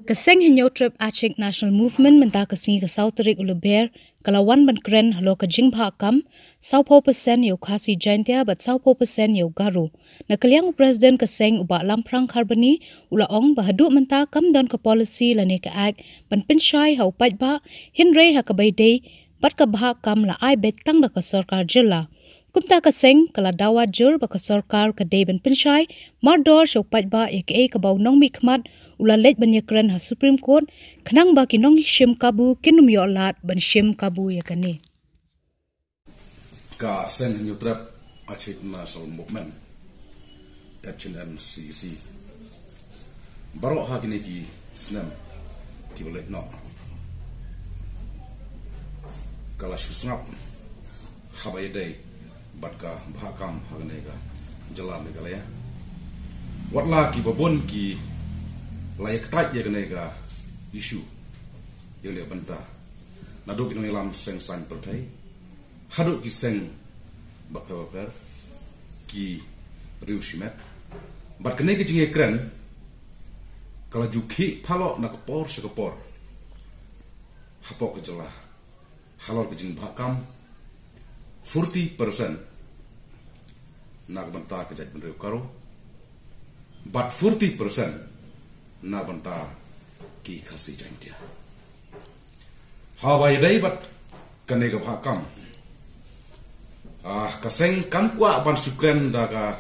Kaseng hinyo trip Aceh National Movement menta kasingi ka Sauterik Uluber kalawan ban kren halo ka jingpha kam 10% yo khasi jaintia bat 10% yo garu na kalyang president kaseng uba lamprang kharbani ula ong bahadu menta kam don ka policy lane ka act ban pinshai hau pajba hinre ha ka baidei bat ka bha kam la ai bet tang la ka sarkar jilla kumta kaseng kala dawa jur ba ka sarkar ka dei ban pinshai mardor shok pajba ek ka bau nong mi khmat ula lej ban yakran ha Supreme Court khnang ba ki nong shim kabu kinum yo lat ban shim kabu yakani ka sen hinyo trap Aceh National Movement HNMCC barok ha kini ki snam ki boleh no kala susngap habai dai batka bhakam hagnega jala megalaya watla ki babon ki layak taj yagnega issue yang le banta naduk ni lam seng san pertai haduk ki seng bakar ki riushimet bat kene ki jinge kren kala juki phalo na kapor sekapor hapok jala halor ki jing bhakam 40% nak banta kejat benriu karo but 40% nak banta ki khasi jantia hawai dai bat kane ka bhakam kaseng kam kwa ban sukren daga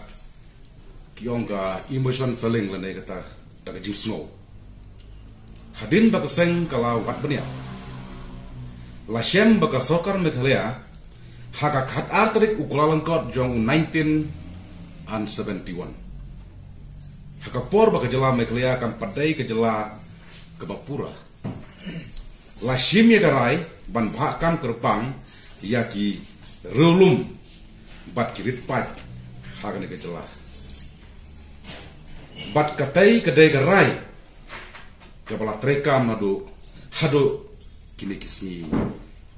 kiongga emotion feeling lane kata daga jing snow hadin ba kaseng kala wat benia lashem ba ka sokar meghalaya haka khat artrik uklalangkot jong 1971 haka por baka jela meglia kan padai ke jela ke bapura la shimye garai ban bhakam kerpang yaki rulum bat kirit pat haka ne ke jela bat katai kedai garai kepala trekam hadu kini kisni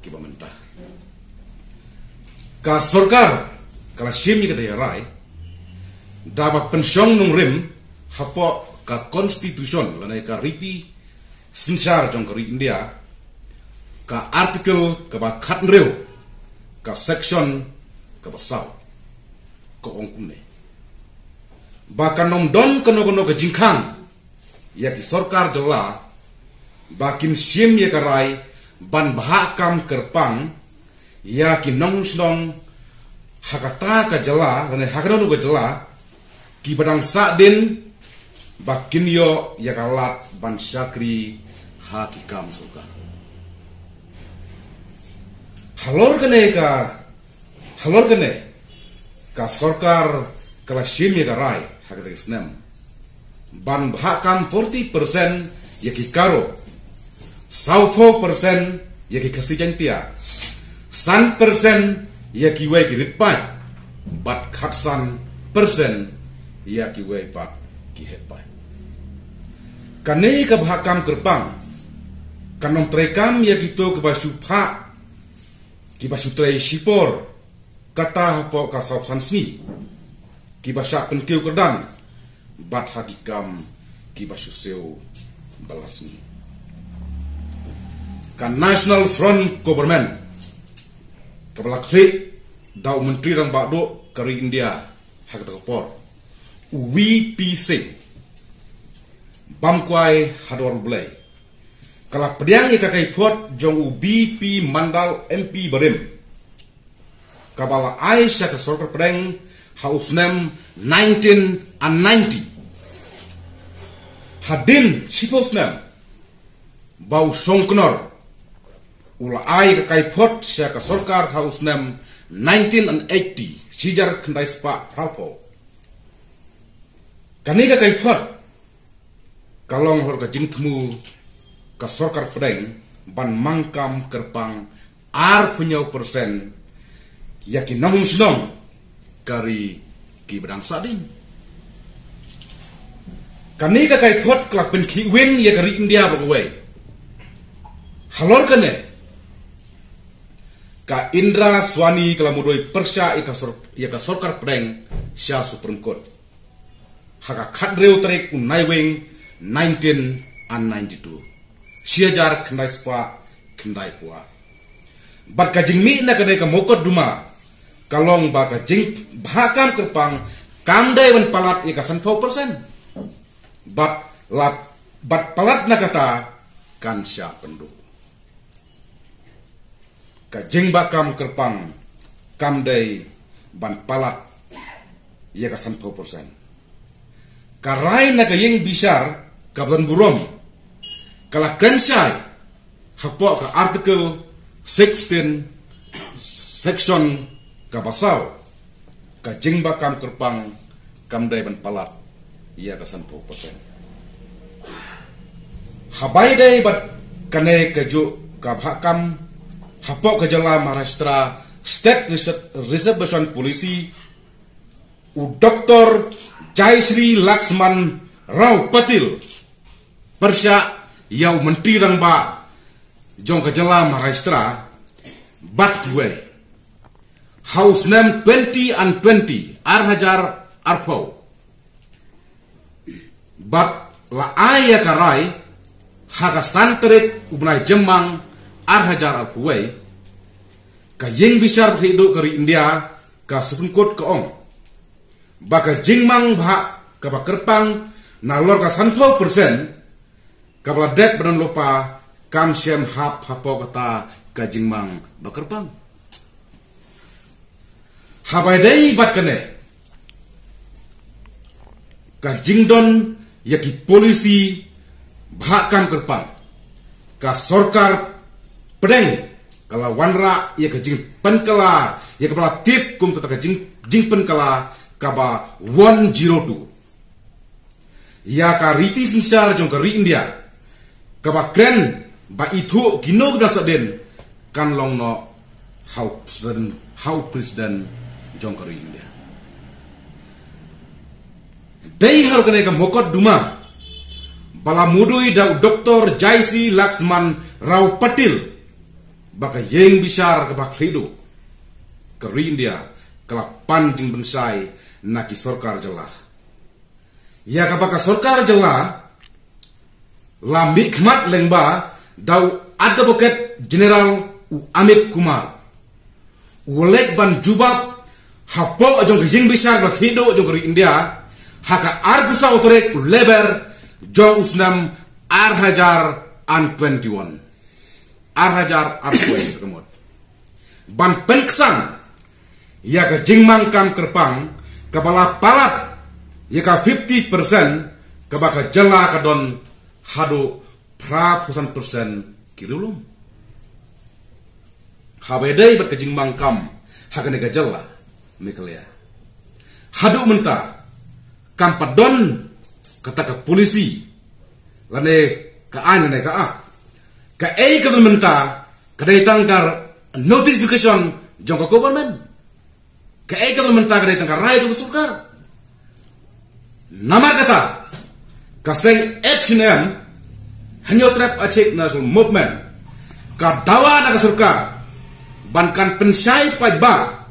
kibamentah ka sarkar kala shimi kata ya rai dapat pensiong nung rim hapo ka constitution lana ka riti sinsar jong ka India ka artikel ka ba khat reu ka section ka ba saw ko ongkune ba kanom don kono ka jingkhang ya ki sarkar jala ba kim shim ye ka rai ban bhakam kerpang ya ki nong snong hakata ka jala lane hakano ka jala ki badang sa din bakin yo ya kalat ban syakri hakikam suka halor kene ka sarkar kala shimi ka rai hakata isnam ban bhakam 40% ya ki karo 4% ya ki kasi jantia 100% ya ki wei ki ritpai bat khatsan persen ya ki wei pat ki hepai kane ka bhakam kerpang kanom trekam ya kito ke basu pha ki basu trei sipor kata hapo ka sop sansni ki basak penkiu kerdan bat hakikam ki basu seu balasni kan National Front Government kepala klik dau menteri dan bakdo kari India hak terpor WPC bamkwai hadwar blay kala pediang ika kai pot jong BP mandal MP barim kabala Aisyah ke sorker pedang house name 1990 hadin sipos name bau songknor ula ai ka kai pot sia ka sarkar house name 1980 sijar kendai spa prapo kani ka kai pot kalong hor ka jingtmu ka sarkar pedeng ban mangkam kerpang ar punyau persen yakin nong senong kari ki bedang sadin kani ka kai pot kelak ben ki win ya kari India bagawai halor kane ka Indra Swani kala mudoi persya ika sarkar pedeng sya Supreme Court haka khat reu trek unai wing 19 an 92 siajar kendai spa kendai kuah bat ka jingmi na kadai ka mokot duma kalong ba ka jing bahkan kerpang kamdai wan palat ya ka 100% bat palat na kata kan sya pendu ka jing bakam kerpang kamdai ban palat ya ka 100% karai na ka ying bisar ka ban burom kala kensai hakpo ka article 16 section ka pasal ka jing bakam kerpang kamdai ban palat ya ka 100% habai dai bat kane keju ka bhakam hapo ke jala Maharashtra State Reservation Policy u Dr. Jaisri Laxman Rao Patil persya yau menteri rang ba jong ke jala Maharashtra bat gue house name 20 and 20 Arhajar Arpo bat la aya karai haka santret ubnai jemang Arhajar Arpuway ka yeng bisar hidup kari India ka sepengkot ke ong baka jingmang bha ka bakerpang na lor ka 100% ka bladek badan lupa kam syem hap hapo kata ka jingmang bakerpang habai dai bat kene ka jingdon yaki polisi bahkan kerpang ka sorkar pedeng kala wanra ya ka jing penkala ya ka pala tip kum kata ka jing penkala ka ba 102 ya ka riti sinsar jong ka ri India ka ba kren ba itu ginog dan saden kan long no how president jong ka ri India dei har kane ka mokot duma bala mudui da Dr. Jaisi Laxman Rao Patil baka yeng bisar ke bak hidu ke India kala panjing bensai naki sorkar jela ya ka baka sorkar jela la mikmat lengba dau advocate general u Amit Kumar ulek ban jubab hapo ajong yeng bisar bak hidu ajong ke India haka argusa otorek leber jong usnam Arhajar an 21 Arhajar Arpuway kemot ban penksan ya ka jingmang kam kerpang kabala palat ya ka 50% kabaka jela ka don hado prapusan persen kilulum habedai bat ka jingmang kam hakane ka jela mekelia hado menta kam padon kata ka polisi lane ka ane ka ka ei ka menta ka dai tangkar notification jong ka government ka ei ka menta ka dai tangkar rai jong sukar nama kata ka seng H&M hanyo trap Aceh National Movement ka dawa na ka surkar bankan pensai pajba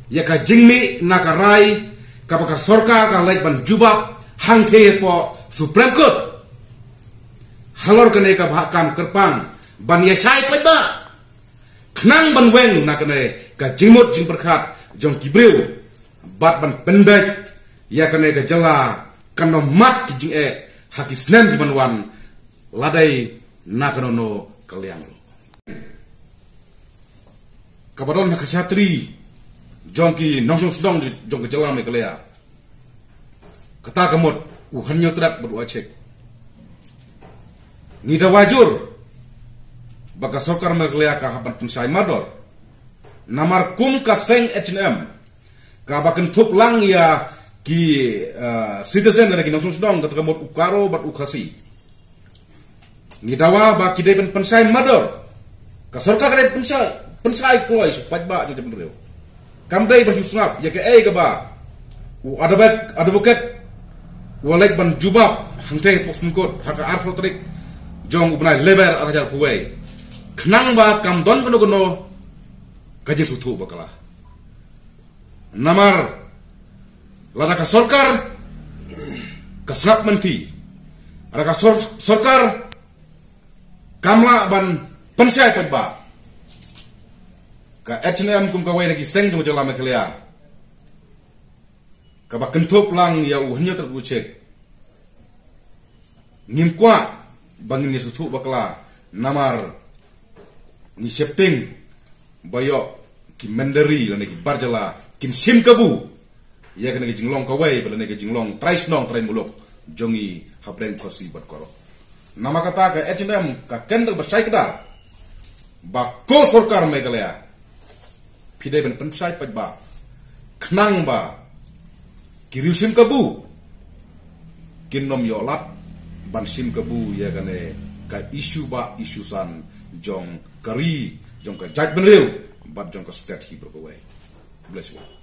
ya ka jingmi na ka rai ka baka sorka ka laik ban jubab hang te po Supreme Court halor kene ka bahakam kerpang ban yasai pajba knang ban weng na kene ka jingmut jing perkhat jong kibreu bat ban pendek ya kene ka jela kano mat ki jing haki snen di banwan ladai na kano no kaliang kabadon na kasatri jong ki nongsong sedong jong ka jela me kalea kata kamot uhanyo trak berdua cek nida wajur baka sokar merkelea ka haban pensai mador namar kum ka seng H&M ka baken tup lang ya ki citizen na ki nongsong sedong kata kamot ukaro bat ukasi nidawa ba ki deben pensai mador ka sokar ka pensai kloy supat ba jadi penreu kamdai ba husnap ya ke ka ba u advocate walek ban jubab hangte pokmkot haka arfotrik jong ubnai leber Arhajar Arpuway knang ba kam don gono kaje sutu bakala namar lada ka sorkar kasrak menti Araka sorkar kamla ban pensai pagba ka H&M kum ka wai nagi steng jong jala mekelia ka ba kentop lang ya uhnya ter bucek ngim kwa bangin ni sutu bakla namar ni septing bayo ki mendari la nagi barjala kin sim kabu ya ka nagi jinglong ka wai bala nagi jinglong trais nong trai mulok jongi habren kosi bat koro nama kata ka H&M ka kendal bersai kedar ba ko sorkar Meghalaya pidai ben pensai pagba knang ba kiriu sim kabu kinom yolat ban sim kabu ya kane ka isu ba isu san jong kari jong ka judgment real but jong ka state hi broke away bless you.